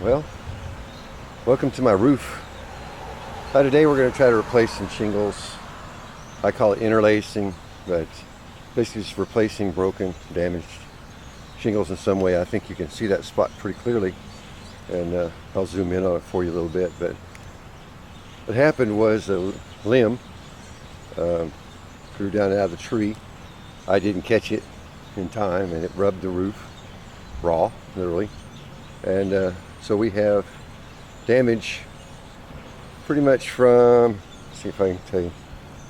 Well, welcome to my roof. Today we're going to try to replace some shingles. I call it interlacing, but basically just replacing broken, damaged shingles in some way. I think you can see that spot pretty clearly, and I'll zoom in on it for you a little bit. But what happened was a limb grew down out of the tree. I didn't catch it in time, and it rubbed the roof raw, literally. And so we have damage pretty much from, let's see if I can tell you,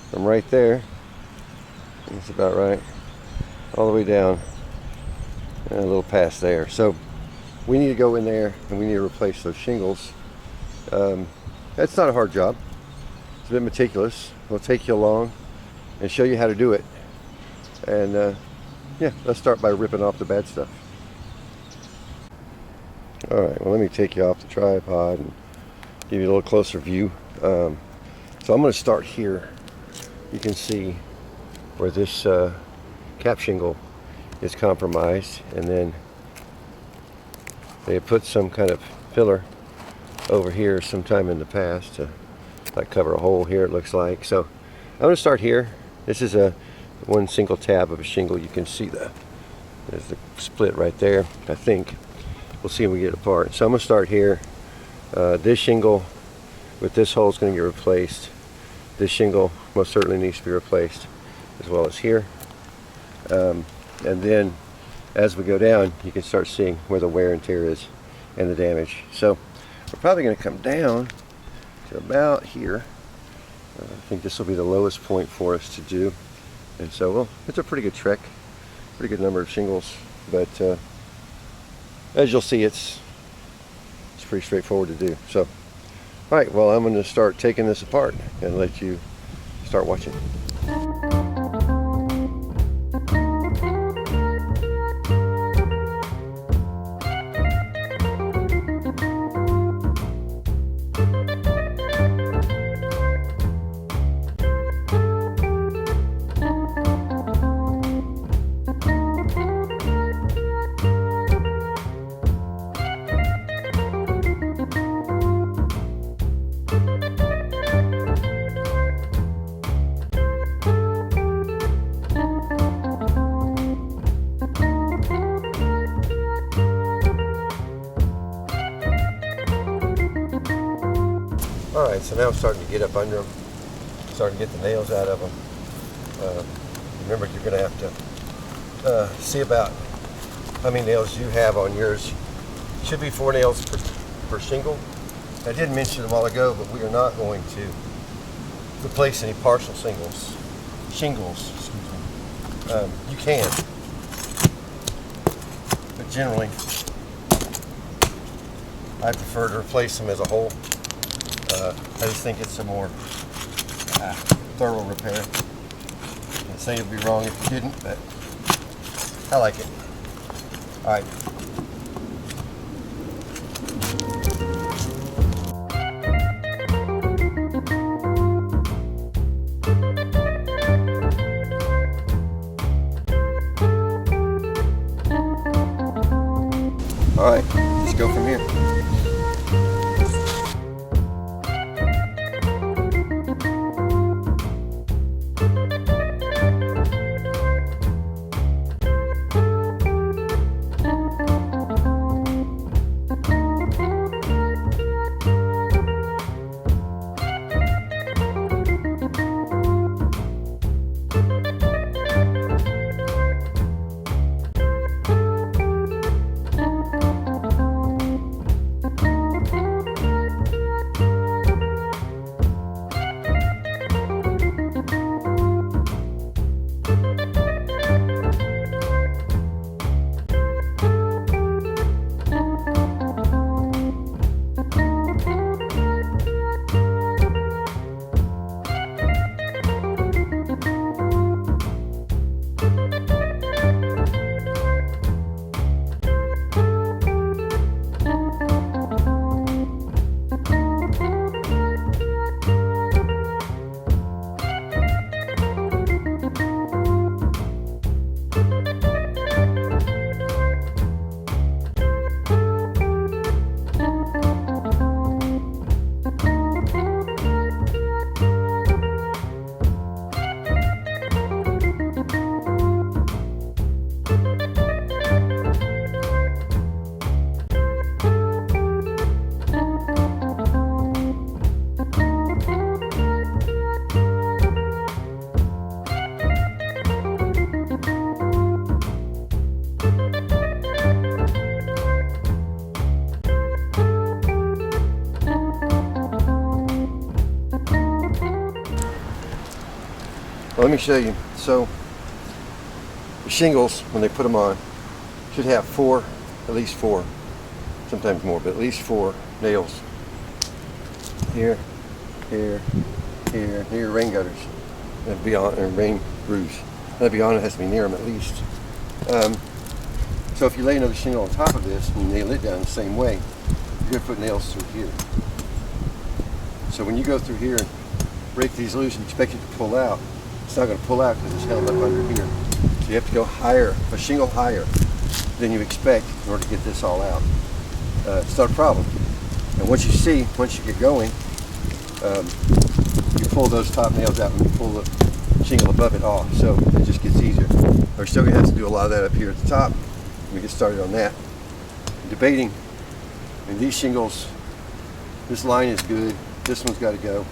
from right there, that's about right, all the way down and a little past there. So we need to go in there and we need to replace those shingles. That's not a hard job. It's a bit meticulous. We'll take you along and show you how to do it. And yeah, let's start by ripping off the bad stuff. Alright, well, let me take you off the tripod and give you a little closer view. So I'm going to start here. You can see where this cap shingle is compromised, and then they put some kind of filler over here sometime in the past to like cover a hole here, it looks like. So I'm going to start here. This is one single tab of a shingle. You can see there's the split right there, I think. We'll see when we get it apart. So I'm going to start here. This shingle with this hole is going to get replaced. This shingle most certainly needs to be replaced, as well as here. And then as we go down, you can start seeing where the wear and tear is and the damage. So we're probably going to come down to about here. I think this will be the lowest point for us to do. And so, well, it's a pretty good trek, pretty good number of shingles, but as you'll see, it's pretty straightforward to do. So, all right, well, I'm going to start taking this apart and let you start watching. Alright, so now I'm starting to get up under them, starting to get the nails out of them. Remember, you're going to have to see about how many nails you have on yours. Should be 4 nails per shingle. I did mention a while ago, but we are not going to replace any partial shingles. You can, but generally I prefer to replace them as a whole. I just think it's a more thorough repair. I'd say it'd be wrong if you didn't, but I like it. All right. All right, let's go from here. Well, let me show you. So the shingles, when they put them on, should have at least four, sometimes more, but at least four nails. Here, here, here, near your rain gutters. And beyond, or rain grooves. And beyond it has to be near them at least. So if you lay another shingle on top of this and nail it down the same way, you're going to put nails through here. So when you go through here and break these loose and expect it to pull out, it's not going to pull out because it's held up under here. So you have to go higher, a shingle higher than you expect in order to get this all out. It's not a problem. And once you get going, you pull those top nails out and you pull the shingle above it off. So it just gets easier. We're still going to have to do a lot of that up here at the top. We get started on that. Debating, and these shingles, this line is good, this one's got to go.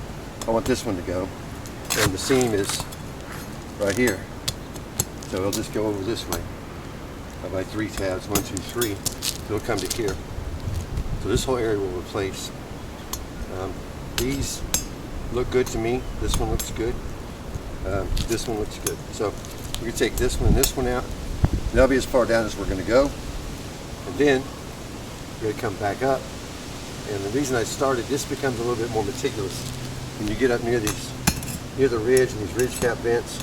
I want this one to go. And the seam is right here. So it'll just go over this way. By 3 tabs, 1, 2, 3. It'll come to here. So this whole area will replace. These look good to me. This one looks good. This one looks good. So we can take this one and this one out. And that'll be as far down as we're going to go. And then we're going to come back up. And the reason I started, this becomes a little bit more meticulous. When you get up near the ridge and these ridge cap vents,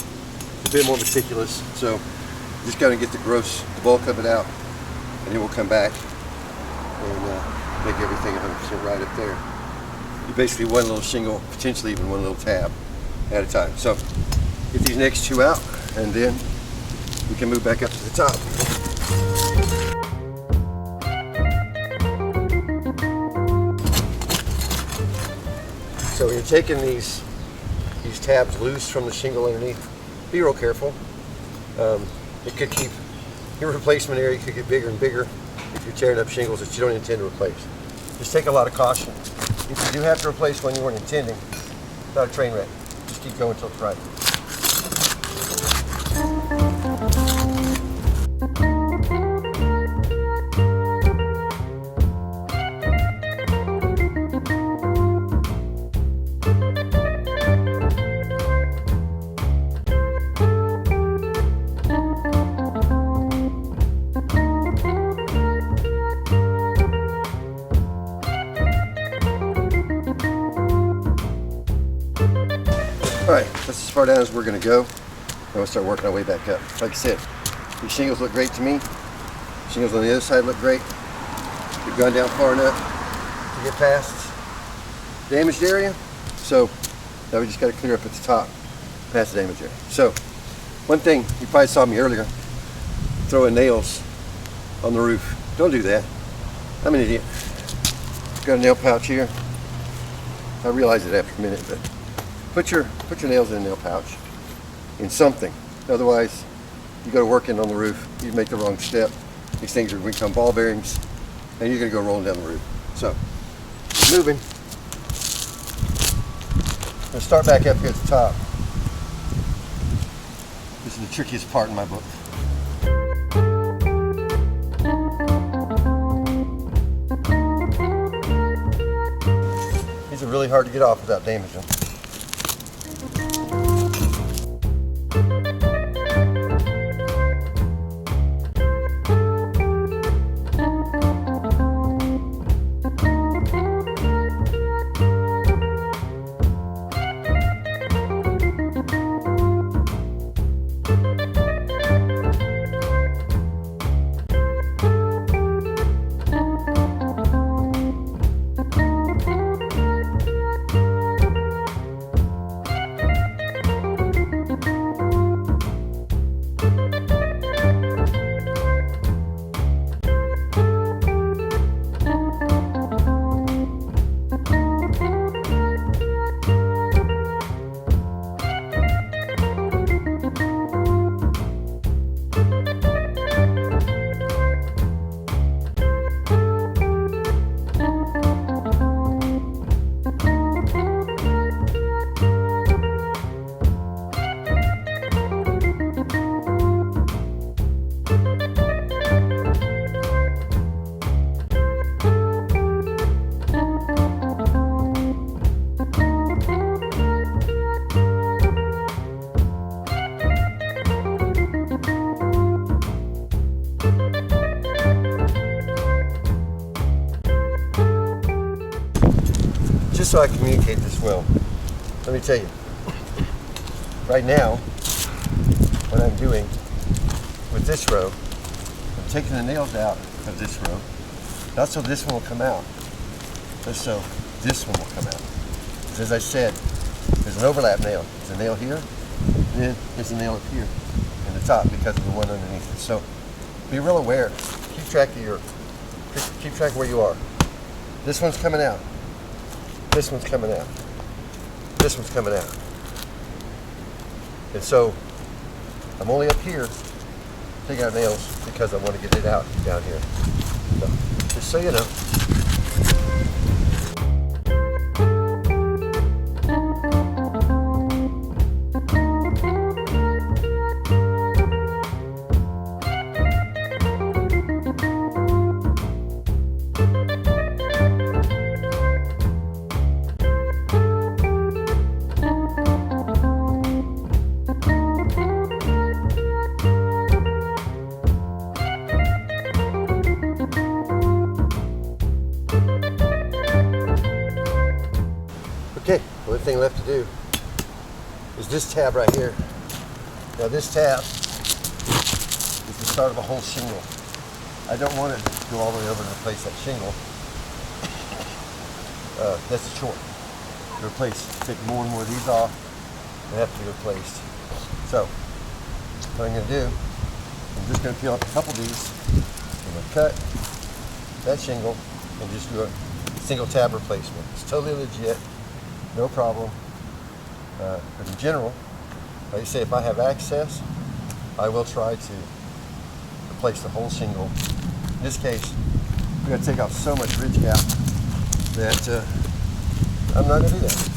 it's a bit more meticulous. So you just got to get the bulk of it out, and then we'll come back and make everything 100% right up there. You basically one little shingle, potentially even one little tab at a time. So get these next two out, and then we can move back up to the top. So you're taking these tabs loose from the shingle underneath. Be real careful. It could keep your replacement area could get bigger and bigger if you're tearing up shingles that you don't intend to replace. Just take a lot of caution. If you do have to replace one you weren't intending, it's not a train wreck. Just keep going until it's right. Alright, that's as far down as we're going to go. Then we'll start working our way back up. Like I said, these shingles look great to me. Shingles on the other side look great. We've gone down far enough to get past the damaged area. So now we just got to clear up at the top, past the damaged area. So one thing, you probably saw me earlier, throwing nails on the roof. Don't do that. I'm an idiot. Got a nail pouch here. I realized it after a minute, but put your nails in a nail pouch, in something. Otherwise, you go to working on the roof, you make the wrong step. These things are going to become ball bearings, and you're going to go rolling down the roof. So, moving. I'm going to start back up here at the top. This is the trickiest part in my book. These are really hard to get off without damaging them. just so I communicate this well, let me tell you. Right now, what I'm doing with this row, I'm taking the nails out of this row, not so this one will come out, but so this one will come out. As I said, there's an overlap nail. There's a nail here, and then there's a nail up here in the top because of the one underneath it. So be real aware. Keep track of where you are. This one's coming out. This one's coming out. This one's coming out. And so I'm only up here taking out nails because I want to get it out down here. So, just so you know. Okay, only thing left to do is this tab right here. Now this tab is the start of a whole shingle. I don't want it to go all the way over to replace that shingle. That's a chore to replace. Take more and more of these off, they have to be replaced. So, what I'm going to do, I'm just going to peel up a couple of these. I'm going to cut that shingle and just do a single tab replacement. It's totally legit. No problem. But in general, like I say, if I have access, I will try to replace the whole shingle. In this case, we're going to take off so much ridge gap that I'm not going to do that.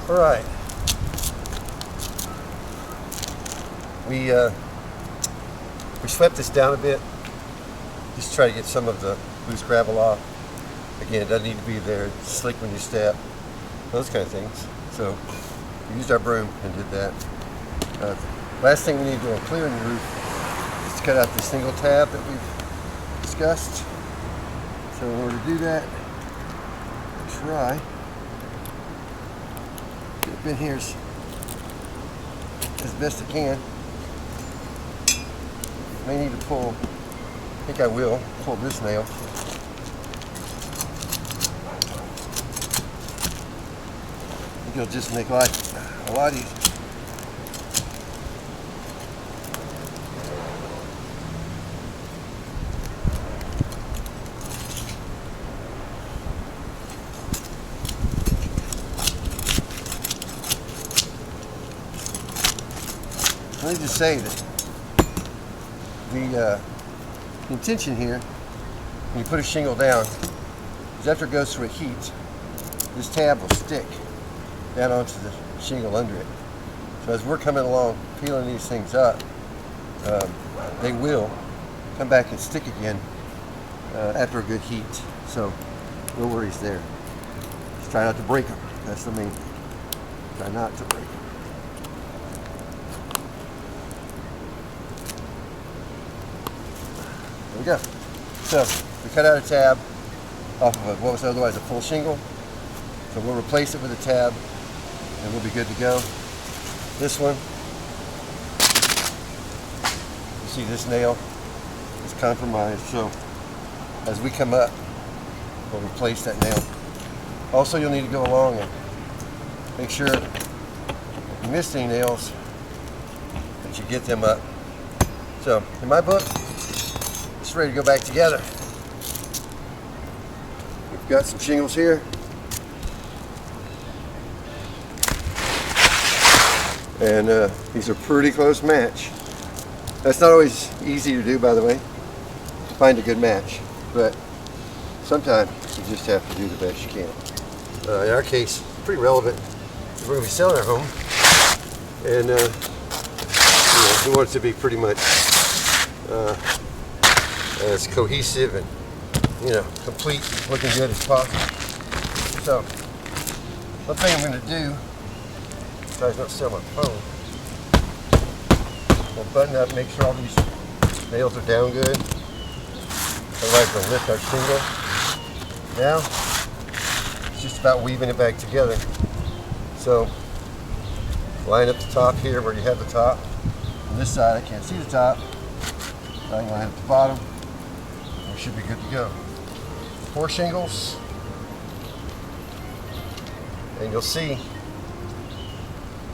All right, we swept this down a bit, just try to get some of the loose gravel off. Again, it doesn't need to be there. It's slick when you step, those kind of things. So we used our broom and did that. Last thing we need to do on clearing the roof is to cut out the single tab that we've discussed. So in order to do that, try get up in here as best I can. May need to pull, I think I will, pull this nail. I think it'll just make life a lot easier. Let me just say that the intention here, when you put a shingle down, is after it goes through a heat, this tab will stick down onto the shingle under it. So as we're coming along, peeling these things up, they will come back and stick again after a good heat. So no worries there. Just try not to break them. That's the main thing. Try not to break them. There we go. So we cut out a tab off of what was otherwise a full shingle. So we'll replace it with a tab and we'll be good to go. This one, you see this nail is compromised. So as we come up, we'll replace that nail. Also, you'll need to go along and make sure if you missed any nails that you get them up. So in my book, it's ready to go back together. We've got some shingles here. And these are pretty close match. That's not always easy to do, by the way, to find a good match. But sometimes you just have to do the best you can. In our case, pretty relevant. We're going to be selling our home. And we want it to be pretty much as cohesive and, you know, complete, looking good as possible. So, one thing I'm going to do, so I don't sell my phone, we'll button up, make sure all these nails are down good. Otherwise we'll lift our shingle. Now, it's just about weaving it back together. So, line up the top here where you have the top. On this side I can't see the top. So I can line up the bottom. We should be good to go. 4 shingles. And you'll see, it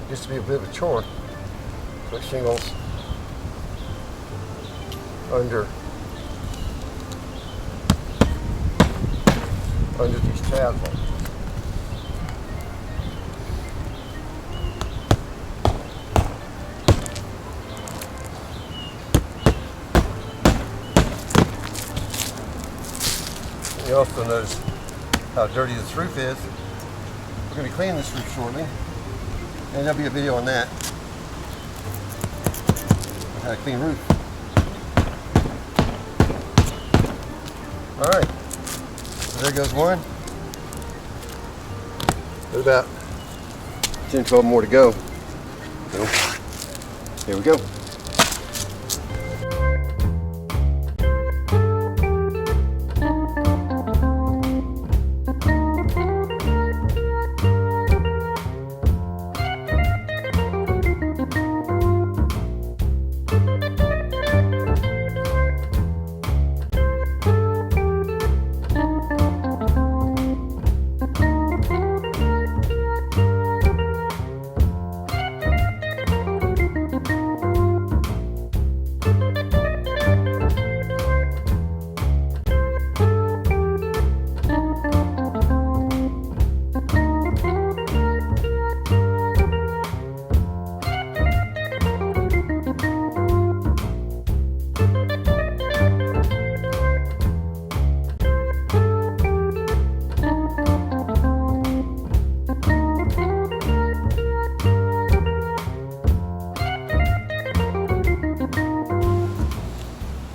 used to be a bit of a chore. Put shingles under these tabs. You also notice how dirty this roof is. We're going to be cleaning this roof shortly, and there'll be a video on that. How to clean roof. All right, so there goes one. There's about 10, 12 more to go. So, here we go.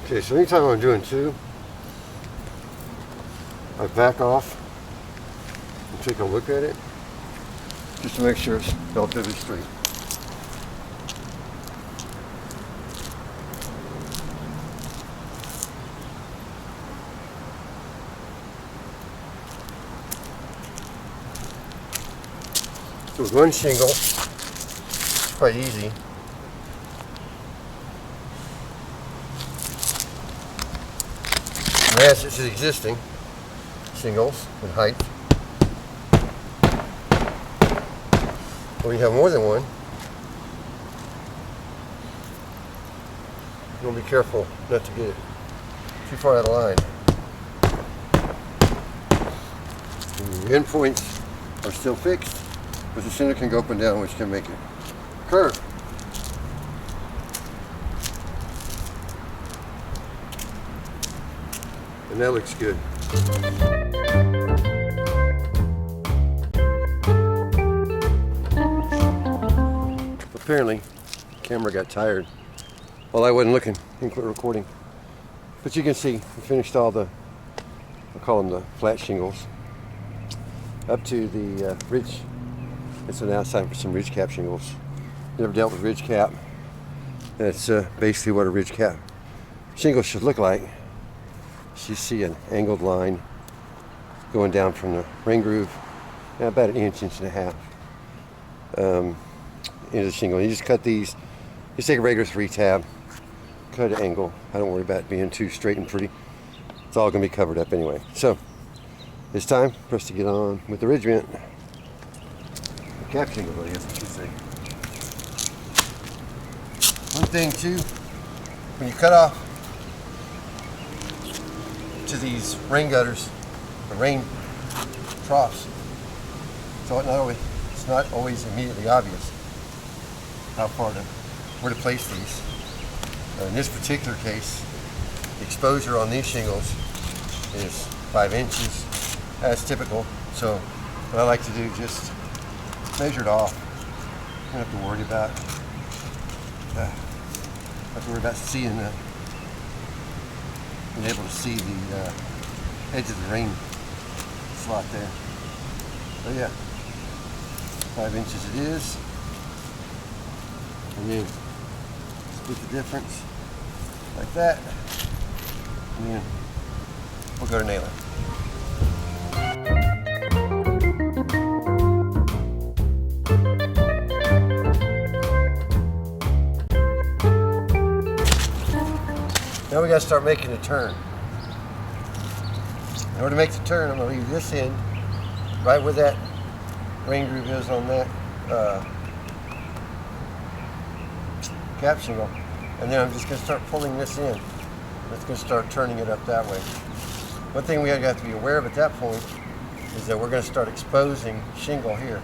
Okay, so anytime I'm doing 2, I back off and take a look at it just to make sure it's relatively straight. So with one shingle, it's quite easy. Match it to the existing shingles in height. When you have more than one, you'll be careful not to get it too far out of line. The end points are still fixed, but the center can go up and down, which can make it curve. And that looks good. Apparently, the camera got tired while I wasn't looking and quit recording. But you can see we finished all the, I'll call them the flat shingles, up to the ridge. It's an outside for some ridge cap shingles. Never dealt with ridge cap. That's basically what a ridge cap shingle should look like. You see an angled line going down from the ring groove, about an inch, inch and a half into the shingle. You just cut these, just take a regular 3 tab, cut an angle. I don't worry about it being too straight and pretty. It's all going to be covered up anyway. So it's time for us to get on with the ridge vent. The cap shingle, I guess I should say. One thing too, when you cut off to these rain gutters, the rain troughs, so it's not always immediately obvious how far where to place these. In this particular case, the exposure on these shingles is 5 inches. That's typical. So what I like to do is just measure it off. You don't have to worry about seeing been able to see the edge of the rain slot there. So yeah, 5 inches it is. And then split the difference like that. And then we'll go to nailing. Now we got to start making a turn. In order to make the turn, I'm going to leave this end right where that rain groove is on that cap shingle. And then I'm just going to start pulling this in. It's going to start turning it up that way. One thing we have to be aware of at that point is that we're going to start exposing shingle here.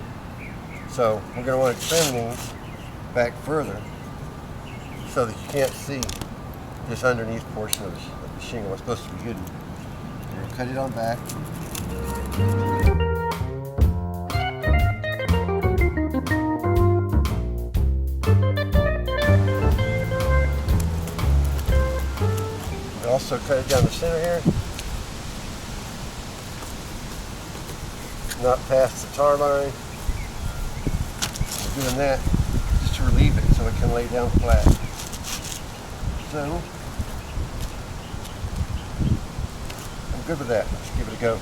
So we're going to want to trim these back further so that you can't see this underneath portion of the shingle. It's supposed to be hidden. We're going to cut it on back. We also cut it down the center here. Not past the tar line. We're doing that just to relieve it so it can lay down flat. So I'm good with that. Let's give it a go.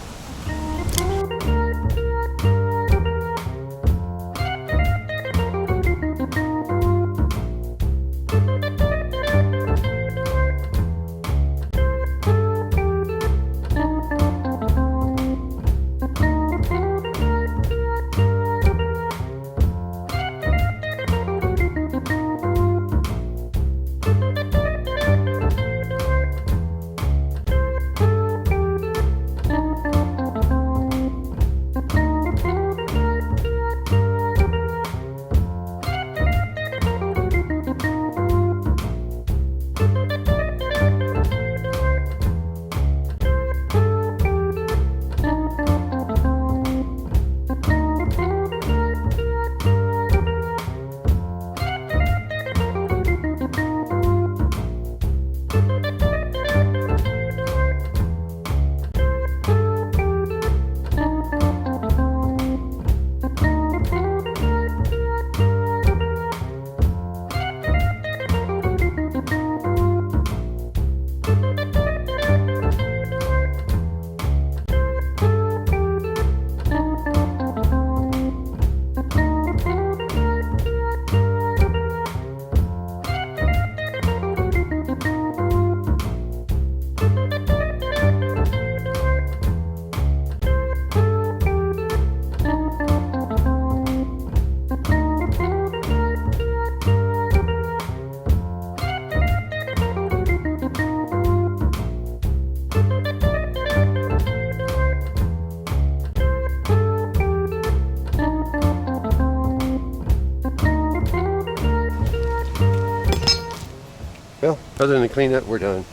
Well, other than the cleanup, we're done.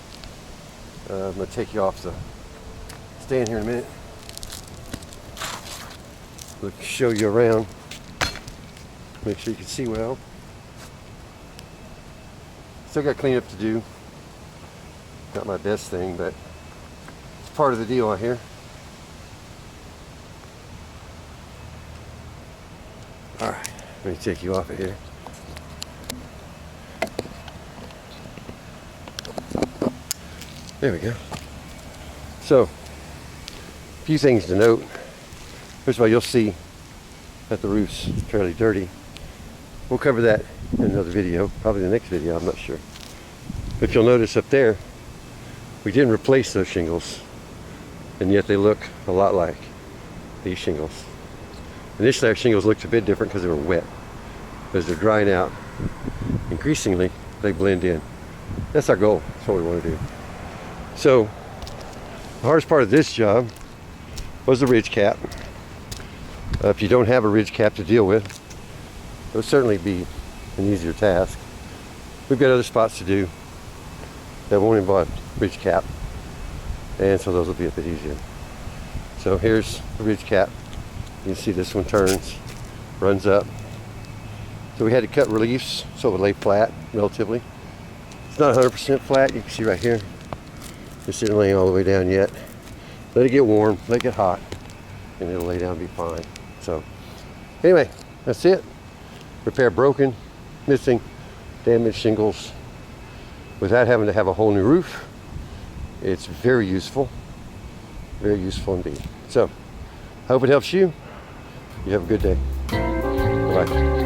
I'm going to take you off the stand here in a minute. Look, show you around. Make sure you can see well. Still got cleanup to do. Not my best thing, but it's part of the deal out here. Alright, let me take you off of here. There we go. So, a few things to note. First of all, you'll see that the roof's fairly dirty. We'll cover that in another video, probably the next video, I'm not sure. If you'll notice up there, we didn't replace those shingles, and yet they look a lot like these shingles. Initially our shingles looked a bit different because they were wet. As they're drying out, increasingly they blend in. That's our goal, that's what we want to do. So, the hardest part of this job was the ridge cap. If you don't have a ridge cap to deal with, it would certainly be an easier task. We've got other spots to do that won't involve ridge cap, and so those will be a bit easier. So here's the ridge cap. You can see this one turns, runs up. So we had to cut reliefs so it would lay flat relatively. It's not 100% flat, you can see right here. This isn't laying all the way down yet. Let it get warm, let it get hot, and it'll lay down and be fine. So anyway, that's it. Repair broken, missing, damaged shingles without having to have a whole new roof. It's very useful indeed. So, hope it helps you. You have a good day. Bye-bye.